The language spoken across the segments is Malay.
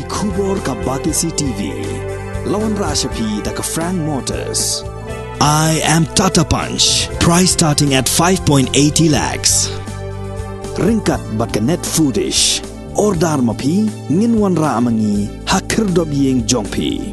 Kubor ka Batisi TV. Lawan Rashapi da ka Frank Motors. I am Tata Punch. Price starting at 5.80 lakhs. Ringkat bat ka Net Foodish. Ordar mapi nginwan ra amangi hakir dob yeng jongpi.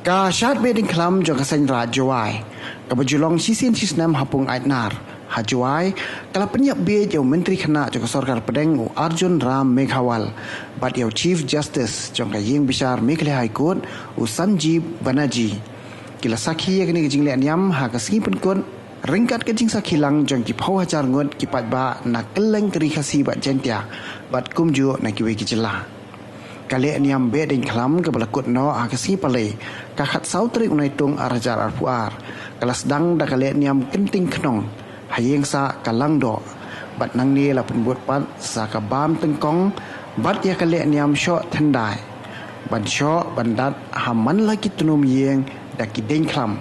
Ka syat beding kelam jong kasen rajawai. Ka bajulong sisin sisnam hapung aitnar. Hajawai kala penyak be jong menteri khana jong sarkar Pedeng Arjun Ram Meghawal. Bat yaw Chief Justice jong ka yeng besar Meghalaya High Court Sanjeev Banerjee. Kila sakhi yakni kejing le anyam ha ka singi penkon ringkat kejing sakhi lang jong ki phau hajar ngot ki pat ba na keleng keri khasi bat jentia. Bat kumju na ki we ki jela. Kali anyam be ding kelam ke balakut no ha ka singi pale. Kakat sautri unai tung arajar arpuar. Kelas dang da kali anyam kenting kenong. Hayeng sa kalang do. Bat nang ni la penbuat pat sa ka bam tengkong. Bat ya kali anyam syok tendai. Ban syok bandat haman lagi tunum yeng da ki ding kelam.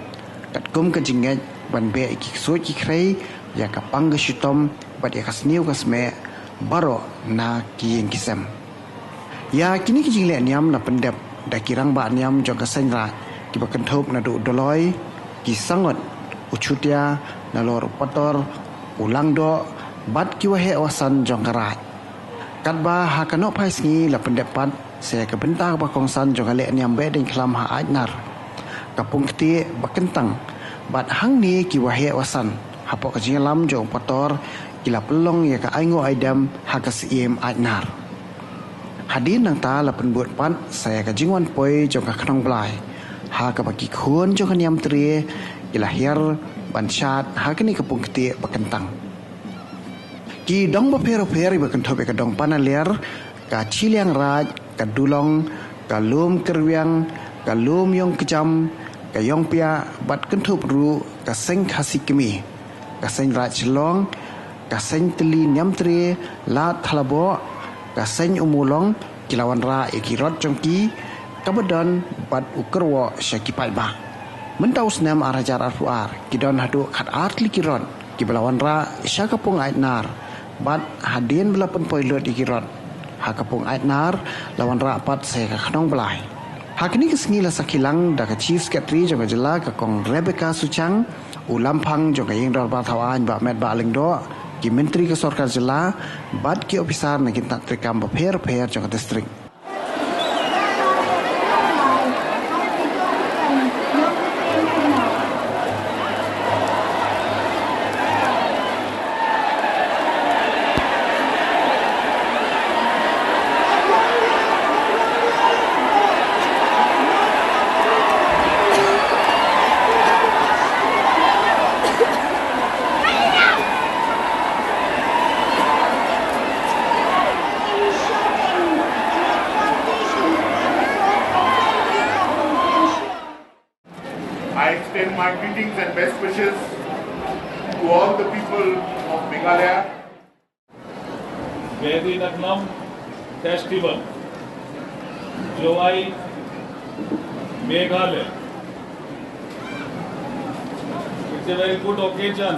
Kat kum ke jinget ban be ki so ki krei ya ka pang ke syutom bat ya kasniu kasme baro na ki yeng kisem. Ya kini kijing le niam na pendep da kirang ba niam jong ka senra ki bakan thop na du doloi ki sangot uchutia na lor pator ulang do bat ki wahe awasan jong karai kat ba ha kanok phai sngi la pendep pat se ka benta ba kongsan jong le niam be ding khlam ha ajnar kapung ti bakentang bat hang ni ki wahe awasan hapok ka jingalam jong pator kila pelong ya ka aingo aidam ha ka siem ajnar. Hadin nang ta la penbuat pat saya ka jingwan poi jong ka khnong blai ha ka baki khun jong ka niam tri ilahir ban syat ha ka ni kapung keti bakentang ki dong ba pero peri bakan thobe ka dong panaler ka chiliang raj ka dulong ka lum kerwiang ka lum yong kejam ka yong pia bat kentup ru ka seng khasikmi ka seng raj long ka seng teli niam tri la thalabo kaseng umulong kilawan ra ikirot jongki kabadon bat ukerwo syakipai ba mentau senam arajar arfuar kidon hadu khat artli kirot kibelawan ra syakapung aitnar bat hadin belapan poilot ikirot hakapung aitnar lawan ra pat se ka khnong belai hakni kesngi la sakilang da ka chief secretary jong jela ka kong Rebecca Suchang ulampang jong ka yeng dor ba thawan ba met ba lengdo ki menteri ke sarkar jela bat ki ofisar na kinta trekam ba pher jong distrik. I extend my greetings and best wishes to all the people of Meghalaya. Bedi Naklam Festival, Jowai, Meghalaya. It's a very good occasion,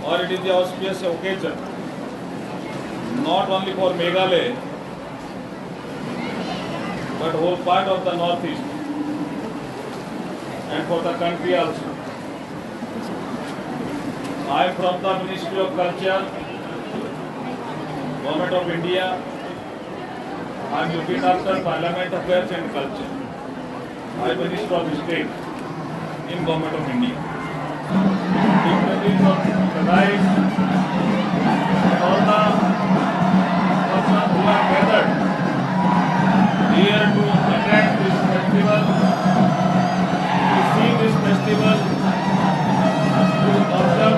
or it is the auspicious occasion, not only for Meghalaya, but whole part of the Northeast. And for the country also. I am from the Ministry of Culture, Government of India. I am looking after Parliament Affairs and Culture. I am Minister of State in Government of India. Dignitaries of the rights and all the persons who are gathered here to attend this festival, to see this festival, to observe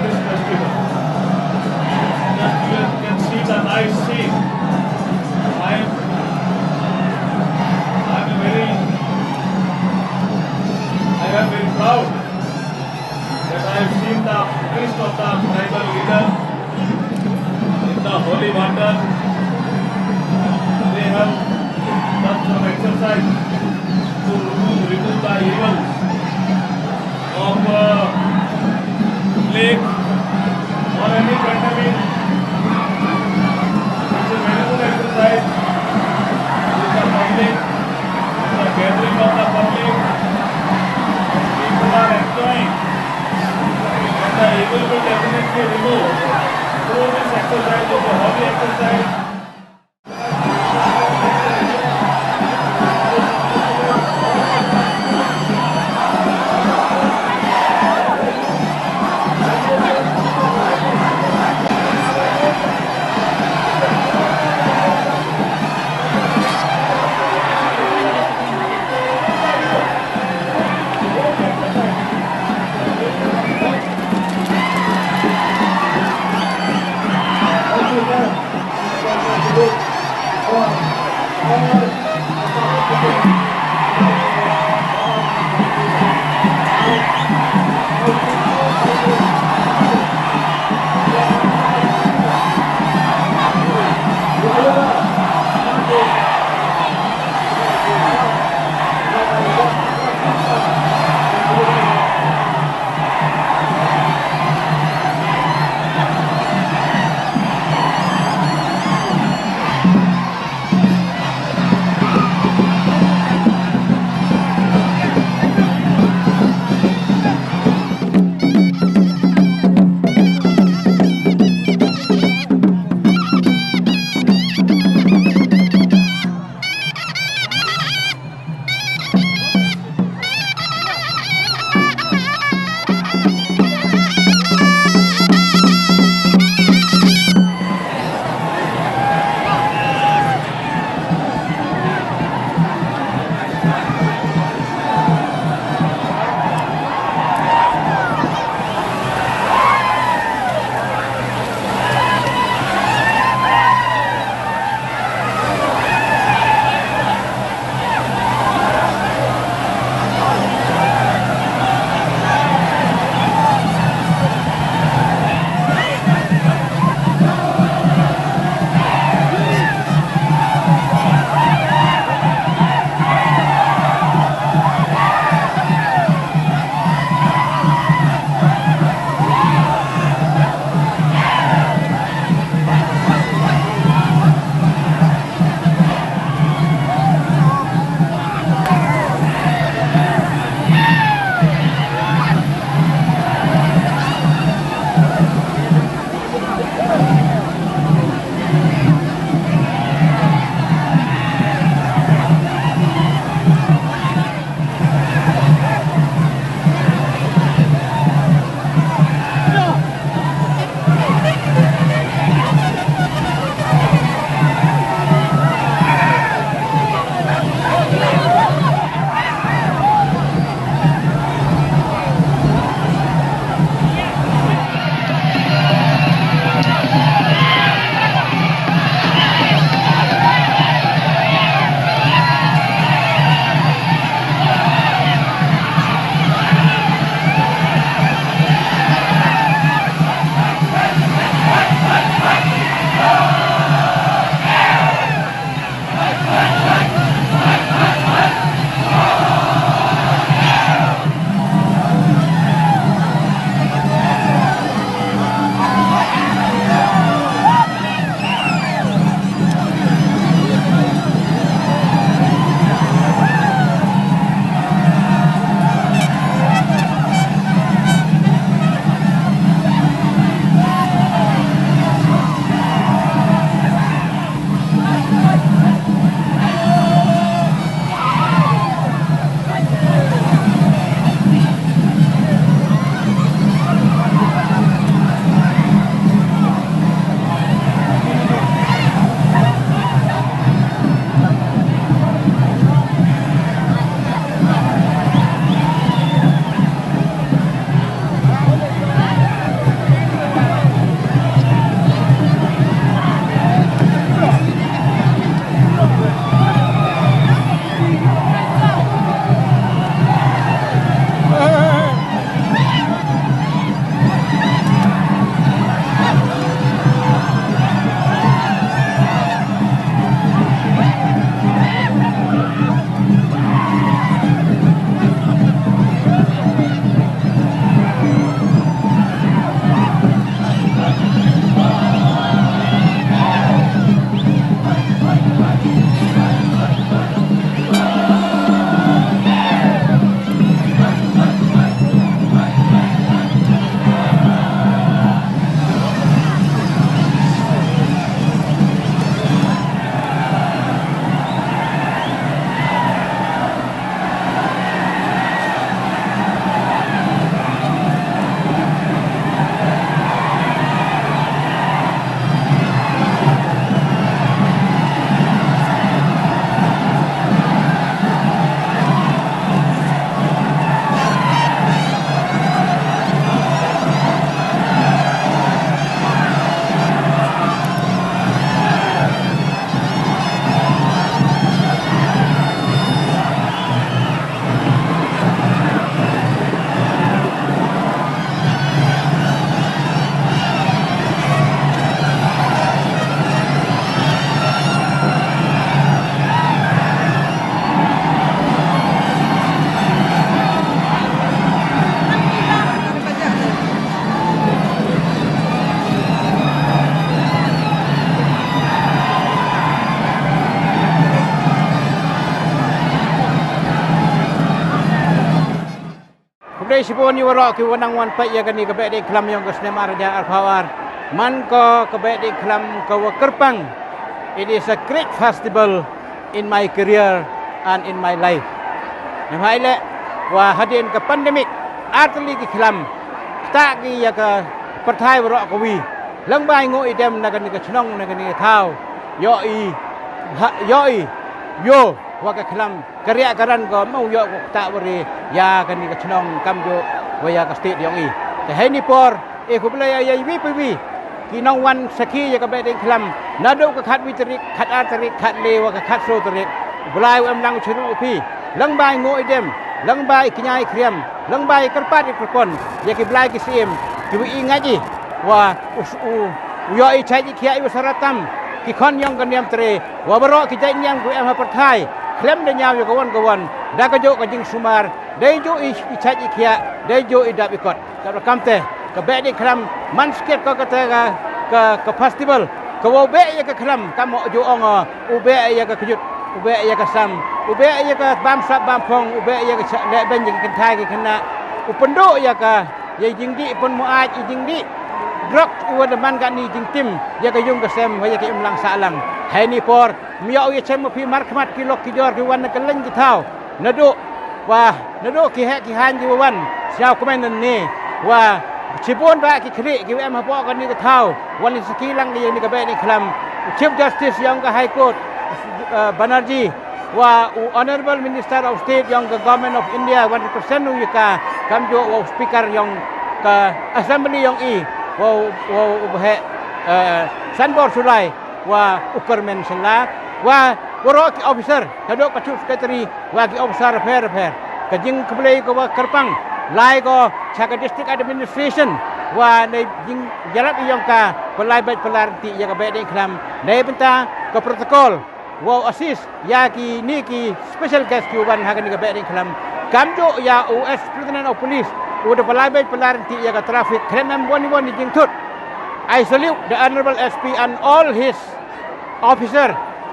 request of the tribal leader in the holy water, they have done some exercise to remove the evils of plague or any pandemic. It's a very good exercise with the public, the gathering of the public. People are enjoying, and the evil will definitely remove through this exercise. It's a holy exercise. kublai sibon yuwarok ki wanang wan pa ya gani ka bedi klam yang kesnem arja arpawar man ko ka bedi klam ka wakerpang. It is a great festival in my career and in my life. Namaile wa hadin ka pandemic atli ki klam ta ki ya ka perthai warok ka wi lang bai ngo idem na gani ka chnong na gani thau yo wa ka klam karya karan ko mau yo ko ta bari ya gani ka chnong kam jo wa ya ka state yong i te hai ni por e ko bla ya wi pi ki nong wan saki ya ka be ding klam na do ka khat wi tarik khat a tarik khat le wa ka khat so tarik blai am lang churu pi lang bai ngo idem lang bai knyai kriam lang bai karpat ikon ya ki blai ki sim ki wi ngaji wa yo i chai ki khia i saratam ki khon yong kan yam tre wa baro ki jai nyam ku em ha perthai klem de nyaw yo kawan da ka jo ka jing sumar dai jo i chai ki khia dai jo i dap ikot ka kamte ka be di klam man sket ka ka festival ka wo be ya ka klam ka mo jo ong u be ya ka kjut u be ya ka sam u be ya ka bam sap bam phong u be ya ka le ben jing kan thai ki khana u pendo ya ka ye jing di pun mo ai jing di drok u da man ka ni jing tim ya ka yung ka sem wa ya ka imlang salang hai ni por mio ya chem pi mar khmat ki lok ki jor ki wan ka leng ki thau nadu ki he ki han ji wan siao ko men ni wa Cipun ba ki kri ki em hapo kan ni ka thau wan saki lang ni ka be ni klam Chief Justice yang ka High Court Banerjee wa Honorable Minister of State yang ka Government of India 100% nu ka kam jo wa speaker yang ka Assembly yang i wa he Sanbor Sulai wa Ukarmen Sela wa warok officer kadok ka Chief Secretary wa ki officer fair ka jing kblai ko wa karpang lai ko chaka district administration wa nei jing jalap yang ka pelai baik pelarti ya ka bedeng klam nei benta ka protokol wa assist ya ki ni ki special guest ki wan hagan ka bedeng klam kamjo ya US President of Police udah pelai baik pelarti ya ka traffic krenam woni jing tut. I salute the Honorable SP and all his officer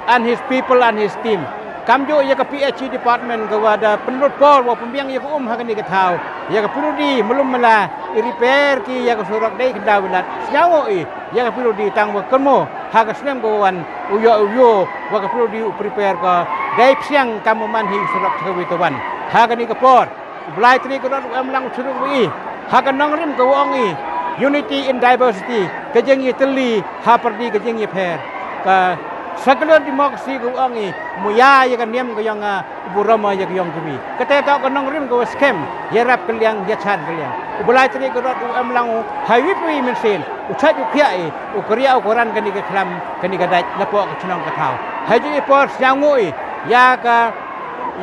and his people and his team. Kamjo ya ka PHE department ka wada penurut por wa pembiang ya ka hagan ni ka thau ya ka purudi melum mala i repair ki ya ka surak dai ka dawilat snyawo i ya ka purudi tang wa kermo ha ka snem ko wan uyo wa ka purudi prepare ka dai psiang kamuman hi surak ka witawan ha ka ni ka por blai tri ka ro am lang suruk wi ha ka nang rim ka wong i unity in diversity ka jeng ye teli ha perdi ka jeng ye pher ka secular democracy ko angi muya ya kan niam ko yang burama ya yang kami kata tak kanong rim ko scam ya rap kaliang ya chan kaliang ubulai tri ko rat am lang hawi pi mensin uchat upia e ukria ukuran kani ka klam kani ka dai lapo ka chnong ka thau haji por syangoi ya ka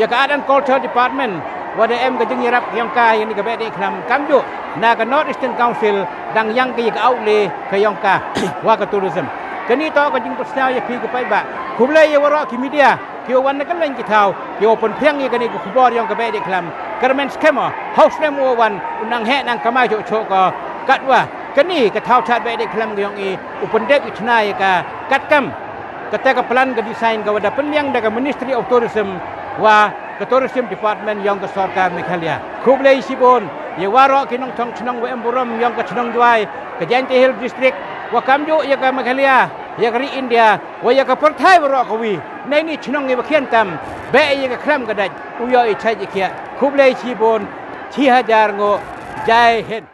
adan culture department wada em ka jing rap yang ka yang ni ka be de klam kamjo na ka North Eastern Council dang yang ka outlay ka yang ka wa ka tourism kani to ka jing persau ya pi ka pai ba kublai ya wara ki media ki wan kan lain ki thau ki open pheng ya kani ku khubor yang ka be de klam garment scammer house name wan unang he nang kamai jo cho ka katwa kani ka thau chat be de klam yang i open dek ki chna ya ka katkam kata ka plan ka design ka wada penliang da ka Ministry of Tourism wa ka Tourism Department yang ka Sarkar Meghalaya kublai sibon ya wara ki nong thong chnong wa emburam yang ka chnong dwai ka Jainti Hill District wa kamjo ya ka Meghalaya ya ka India wa ya ka Perthai wara ka wi nei ni chnong ni ba khian tam be ya ka kram ka daj uyo i chai ji khia kublai sibon 6000 ngo jai hind